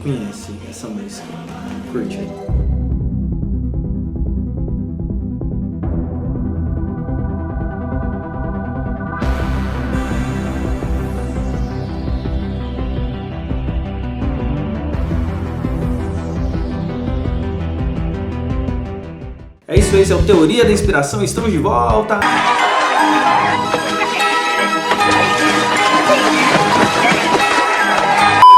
conhece essa música. Curte aí. É isso aí, esse é o Teoria da Inspiração, estamos de volta!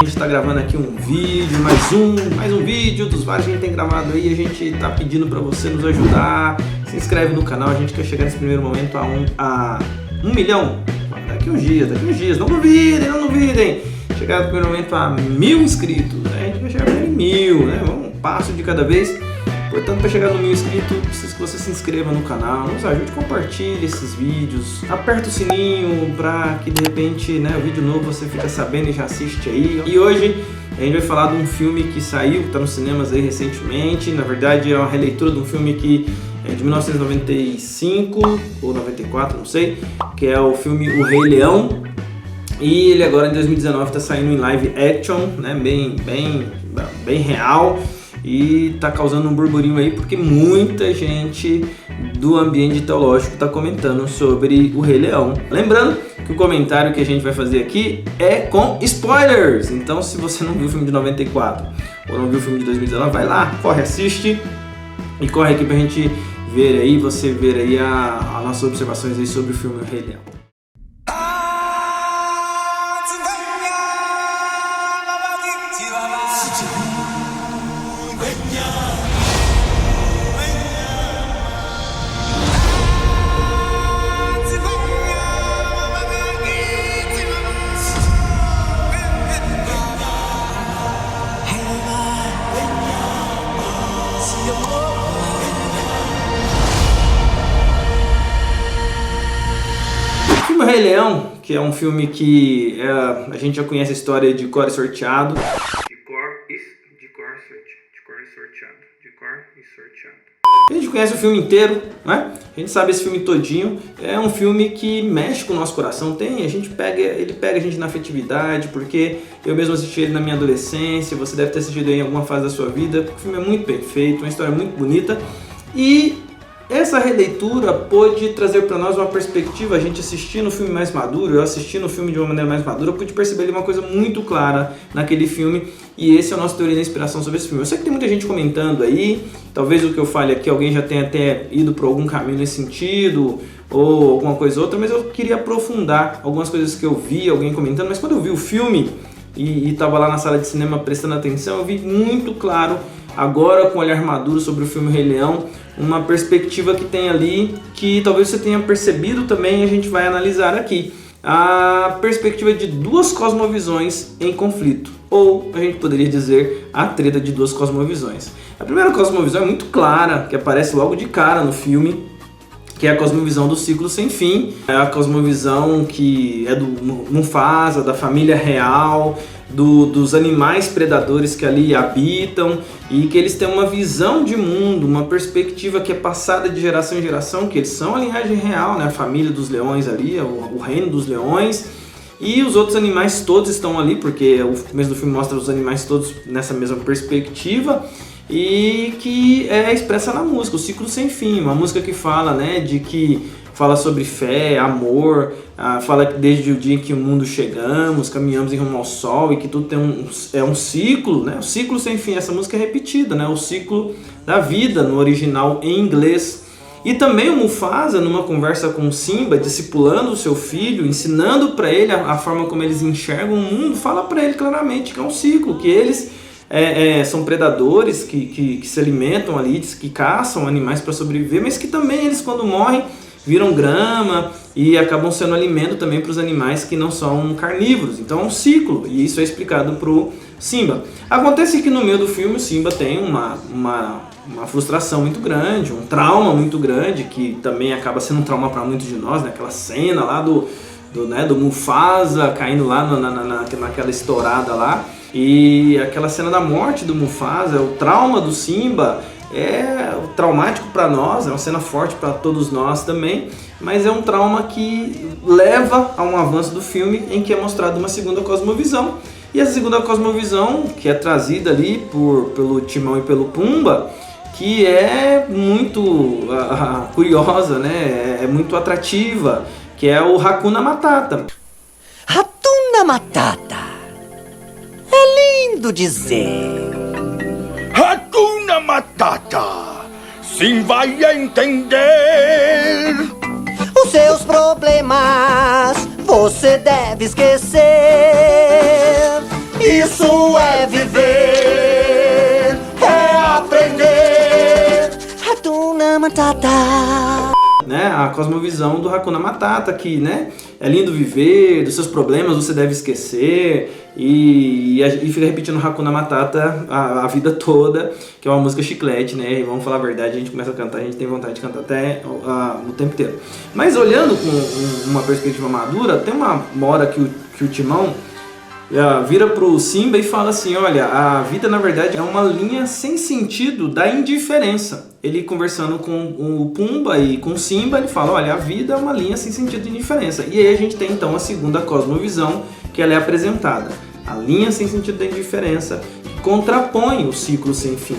A gente está gravando aqui um vídeo, mais um vídeo dos vários que a gente tem gravado aí. A gente está pedindo para você nos ajudar, se inscreve no canal, a gente quer chegar nesse primeiro momento a 1 milhão, daqui uns dias, não duvidem, chegar no primeiro momento a 1000 inscritos, né? A gente vai chegar em 1000, né? Vamos um passo de cada vez. Portanto, para chegar no 1000 inscritos, preciso que você se inscreva no canal, nos ajude, compartilhe esses vídeos, aperta o sininho para que de repente, né, o vídeo novo você fica sabendo e já assiste aí. E hoje a gente vai falar de um filme que saiu, que está nos cinemas aí recentemente. Na verdade é uma releitura de um filme que é de 1995 ou 94, não sei, que é o filme O Rei Leão. E ele agora em 2019 está saindo em live action, né, bem real. E tá causando um burburinho aí porque muita gente do ambiente teológico tá comentando sobre o Rei Leão. Lembrando que o comentário que a gente vai fazer aqui é com spoilers. Então se você não viu o filme de 94 ou não viu o filme de 2019, vai lá, corre, assiste e corre aqui pra gente ver aí, você ver aí as nossas observações aí sobre o filme O Rei Leão. O Rei Leão, que é um filme que a gente já conhece a história de cor e sorteado. A gente conhece o filme inteiro, né? A gente sabe esse filme todinho. É um filme que mexe com o nosso coração. Ele pega a gente na afetividade, porque eu mesmo assisti ele na minha adolescência. Você deve ter assistido aí em alguma fase da sua vida. O filme é muito bem feito, uma história muito bonita. E essa releitura pôde trazer para nós uma perspectiva, a gente assistindo o filme mais maduro, eu assistindo o filme de uma maneira mais madura, eu pude perceber uma coisa muito clara naquele filme, e esse é o nosso Teoria da Inspiração sobre esse filme. Eu sei que tem muita gente comentando aí, talvez o que eu fale aqui alguém já tenha até ido por algum caminho nesse sentido, ou alguma coisa ou outra, mas eu queria aprofundar algumas coisas que eu vi, alguém comentando, mas quando eu vi o filme e estava lá na sala de cinema prestando atenção, eu vi muito claro, agora com um olhar maduro sobre o filme Rei Leão, uma perspectiva que tem ali, que talvez você tenha percebido também, a gente vai analisar aqui. A perspectiva de duas cosmovisões em conflito, ou a gente poderia dizer a treta de duas cosmovisões. A primeira cosmovisão é muito clara, que aparece logo de cara no filme, que é a cosmovisão do ciclo sem fim, é a cosmovisão que é do Mufasa, da família real, dos animais predadores que ali habitam, e que eles têm uma visão de mundo, uma perspectiva que é passada de geração em geração, que eles são a linhagem real, né? A família dos leões ali, o reino dos leões, e os outros animais todos estão ali, porque o começo do filme mostra os animais todos nessa mesma perspectiva, e que é expressa na música, o ciclo sem fim, uma música que fala, né, fala sobre fé, amor, fala que desde o dia em que o mundo chegamos, caminhamos em rumo ao sol e que tudo tem um ciclo, né? O ciclo sem fim, essa música é repetida, né? O ciclo da vida no original em inglês. E também o Mufasa, numa conversa com o Simba, discipulando o seu filho, ensinando para ele a forma como eles enxergam o mundo, fala para ele claramente que é um ciclo, que eles são predadores que se alimentam ali, que caçam animais para sobreviver, mas que também eles quando morrem viram grama e acabam sendo alimento também para os animais que não são carnívoros. Então é um ciclo, e isso é explicado para o Simba. Acontece que no meio do filme o Simba tem uma frustração muito grande, um trauma muito grande, que também acaba sendo um trauma para muitos de nós, né? Aquela cena lá do Mufasa caindo lá naquela estourada lá, e aquela cena da morte do Mufasa, o trauma do Simba, é traumático para nós, é uma cena forte para todos nós também, mas é um trauma que leva a um avanço do filme em que é mostrado uma segunda cosmovisão, E essa segunda cosmovisão, que é trazida ali pelo Timão e pelo Pumba, que é muito curiosa, né? É muito atrativa, que é o Hakuna Matata. Hakuna Matata. É lindo dizer. Hakuna Matata. Sim, vai entender. Os seus problemas você deve esquecer. Isso é viver, é aprender. Hakuna Matata. Né, a cosmovisão do Hakuna Matata, que, né, é lindo viver, dos seus problemas você deve esquecer, e fica repetindo Hakuna Matata a vida toda, que é uma música chiclete, né, e vamos falar a verdade, a gente começa a cantar, a gente tem vontade de cantar até o tempo inteiro. Mas olhando com uma perspectiva madura, tem uma hora que o Timão vira pro Simba e fala assim, olha, a vida na verdade é uma linha sem sentido da indiferença. Ele conversando com o Pumba e com o Simba, ele fala, olha, a vida é uma linha sem sentido de indiferença. E aí a gente tem então a segunda cosmovisão, que ela é apresentada. A linha sem sentido da indiferença, que contrapõe o ciclo sem fim.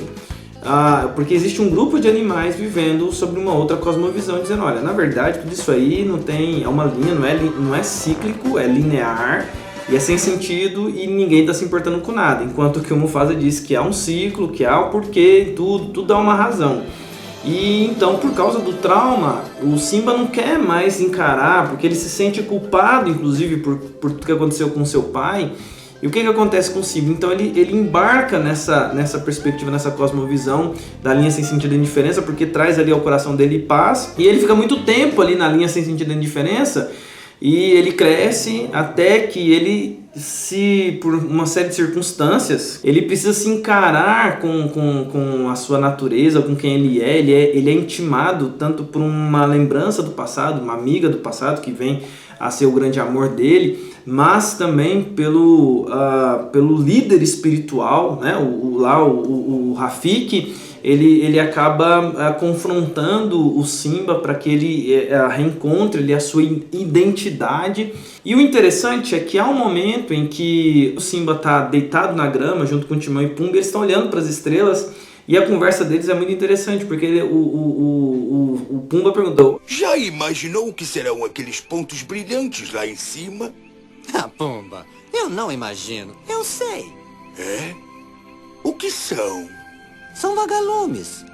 Porque existe um grupo de animais vivendo sobre uma outra cosmovisão, dizendo, olha, na verdade tudo isso aí não tem, é uma linha, não é cíclico, é linear, e é sem sentido e ninguém está se importando com nada. Enquanto que o Mufasa diz que há um ciclo, que há um porquê, tudo há uma razão. E então, por causa do trauma, o Simba não quer mais encarar, porque ele se sente culpado, inclusive, por tudo que aconteceu com seu pai. E o que acontece com o Simba? Então ele embarca nessa perspectiva, nessa cosmovisão da linha sem sentido e indiferença, porque traz ali ao coração dele paz. E ele fica muito tempo ali na linha sem sentido e indiferença, e ele cresce até que ele, por uma série de circunstâncias, ele precisa se encarar com a sua natureza, com quem ele é. Ele é intimado tanto por uma lembrança do passado, uma amiga do passado que vem a ser o grande amor dele, mas também pelo líder espiritual, né? o Rafiki. Ele acaba confrontando o Simba para que ele reencontre a sua identidade. E o interessante é que há um momento em que o Simba está deitado na grama junto com o Timão e Pumba, eles estão olhando para as estrelas, e a conversa deles é muito interessante, porque o Pumba perguntou: já imaginou o que serão aqueles pontos brilhantes lá em cima? Pumba, eu não imagino, eu sei. É? O que são? São vagalumes.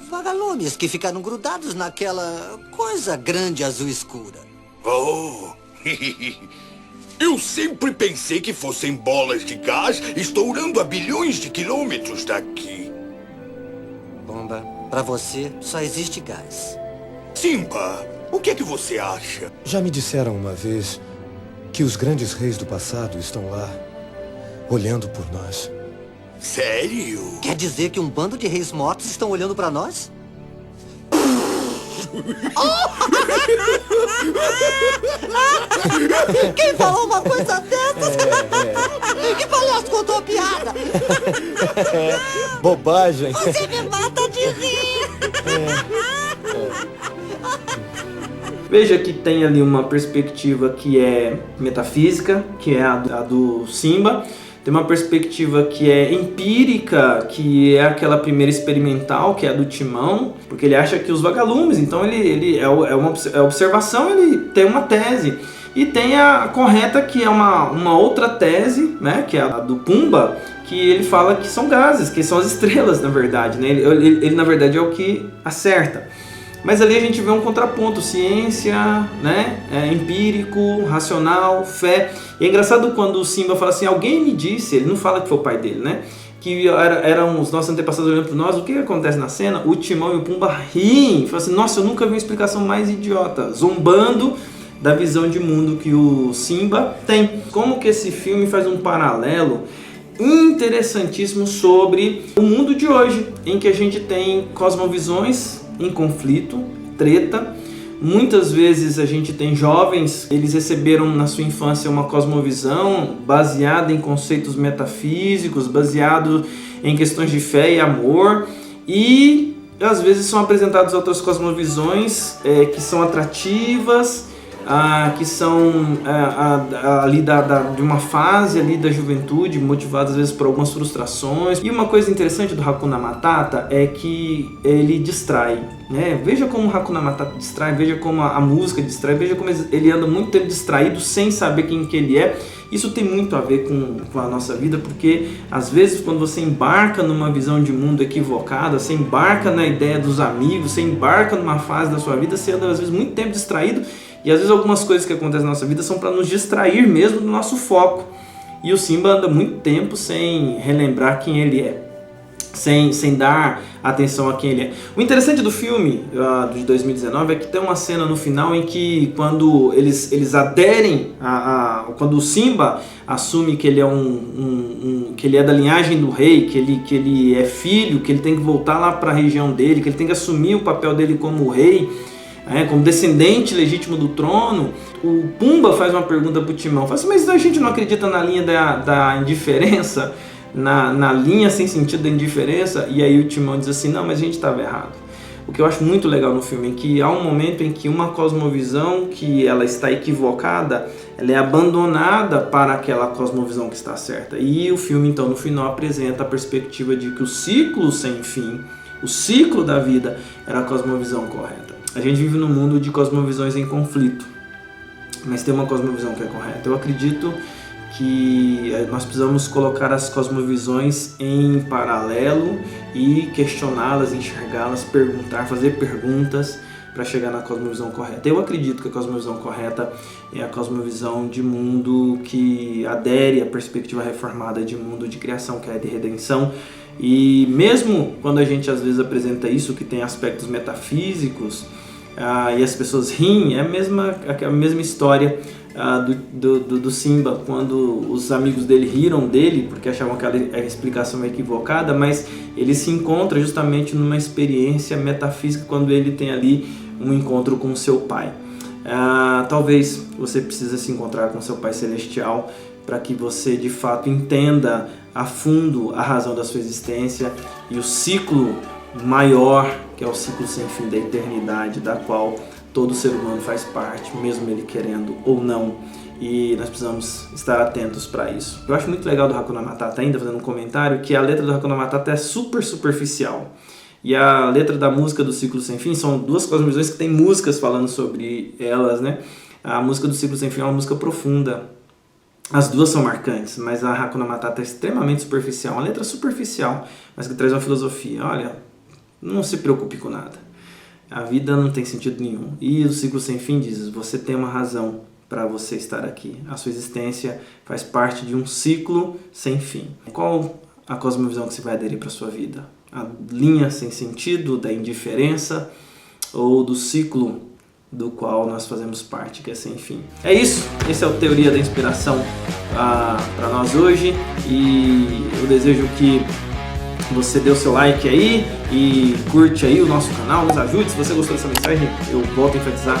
Vagalumes que ficaram grudados naquela coisa grande azul escura. Oh! Eu sempre pensei que fossem bolas de gás estourando a bilhões de quilômetros daqui. Pumba, pra você só existe gás. Simba, o que é que você acha? Já me disseram uma vez que os grandes reis do passado estão lá, olhando por nós. Sério? Quer dizer que um bando de reis mortos estão olhando pra nós? Quem falou uma coisa dessas? Que palhaço contou a piada? Bobagem. Você me mata de rir. Veja que tem ali uma perspectiva que é metafísica, que é a do Simba. Tem uma perspectiva que é empírica, que é aquela primeira experimental, que é a do Timão, porque ele acha que os vagalumes, então ele é uma observação, ele tem uma tese. E tem a correta, que é uma outra tese, né, que é a do Pumba, que ele fala que são gases, que são as estrelas, na verdade, né? Ele na verdade é o que acerta. Mas ali a gente vê um contraponto, ciência, né, empírico, racional, fé. E é engraçado quando o Simba fala assim, alguém me disse, ele não fala que foi o pai dele, né, que eram os nossos antepassados olhando para nós. O que acontece na cena? O Timão e o Pumba riem, falam assim, nossa, eu nunca vi uma explicação mais idiota, zombando da visão de mundo que o Simba tem. Como que esse filme faz um paralelo interessantíssimo sobre o mundo de hoje, em que a gente tem cosmovisões em conflito, treta. Muitas vezes a gente tem jovens, eles receberam na sua infância uma cosmovisão baseada em conceitos metafísicos, baseado em questões de fé e amor, e às vezes são apresentadas outras cosmovisões que são atrativas, que são ali de uma fase ali da juventude, motivadas às vezes por algumas frustrações. E uma coisa interessante do Hakuna Matata é que ele distrai, né? Veja como o Hakuna Matata distrai, veja como a música distrai, veja como ele anda muito tempo distraído sem saber quem que ele é. Isso tem muito a ver com a nossa vida, porque às vezes quando você embarca numa visão de mundo equivocada, você embarca na ideia dos amigos, você embarca numa fase da sua vida, você anda às vezes muito tempo distraído, e às vezes algumas coisas que acontecem na nossa vida são para nos distrair mesmo do nosso foco. E o Simba anda muito tempo sem relembrar quem ele é, sem dar atenção a quem ele é. O interessante do filme de 2019 é que tem uma cena no final em que quando eles aderem quando o Simba assume que ele é que ele é da linhagem do rei, que ele é filho, que ele tem que voltar lá para a região dele, que ele tem que assumir o papel dele como rei, como descendente legítimo do trono. O Pumba faz uma pergunta pro Timão, fala assim: mas a gente não acredita na linha da indiferença? Na linha sem sentido da indiferença? E aí o Timão diz assim: não, mas a gente estava errado. O que eu acho muito legal no filme é que há um momento em que uma cosmovisão que ela está equivocada, ela é abandonada para aquela cosmovisão que está certa. E o filme então no final apresenta a perspectiva de que o ciclo sem fim, o ciclo da vida, era a cosmovisão correta. A gente vive num mundo de cosmovisões em conflito, mas tem uma cosmovisão que é correta. Eu acredito que nós precisamos colocar as cosmovisões em paralelo e questioná-las, enxergá-las, perguntar, fazer perguntas para chegar na cosmovisão correta. Eu acredito que a cosmovisão correta é a cosmovisão de mundo que adere à perspectiva reformada de mundo de criação, que é de redenção. E mesmo quando a gente às vezes apresenta isso, que tem aspectos metafísicos, e as pessoas riem, é a mesma história do Simba, quando os amigos dele riram dele porque achavam que a explicação é equivocada, mas ele se encontra justamente numa experiência metafísica quando ele tem ali um encontro com seu pai. Talvez você precise se encontrar com seu pai celestial para que você de fato entenda a fundo a razão da sua existência e o ciclo maior, que é o ciclo sem fim da eternidade, da qual todo ser humano faz parte, mesmo ele querendo ou não, e nós precisamos estar atentos para isso. Eu acho muito legal do Hakuna Matata, ainda fazendo um comentário, que a letra do Hakuna Matata é super superficial, e a letra da música do Ciclo Sem Fim são duas cosmovisões que tem músicas falando sobre elas, né? A música do Ciclo Sem Fim é uma música profunda, as duas são marcantes, mas a Hakuna Matata é extremamente superficial, uma letra superficial, mas que traz uma filosofia. Olha, não se preocupe com nada. A vida não tem sentido nenhum. E o Ciclo Sem Fim diz: você tem uma razão para você estar aqui. A sua existência faz parte de um ciclo sem fim. Qual a cosmovisão que você vai aderir para a sua vida? A linha sem sentido da indiferença ou do ciclo do qual nós fazemos parte, que é sem fim? É isso. Esse é o Teoria da Inspiração para nós hoje. E eu desejo que você dê o seu like aí e curte aí o nosso canal, nos ajude. Se você gostou dessa mensagem, eu volto a enfatizar,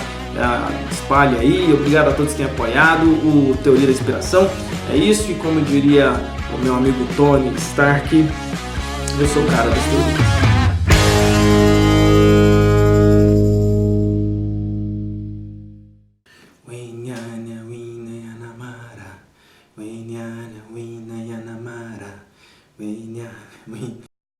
espalhe aí. Obrigado a todos que têm apoiado o Teoria da Inspiração. É isso, e como diria o meu amigo Tony Stark, eu sou o cara das teorias.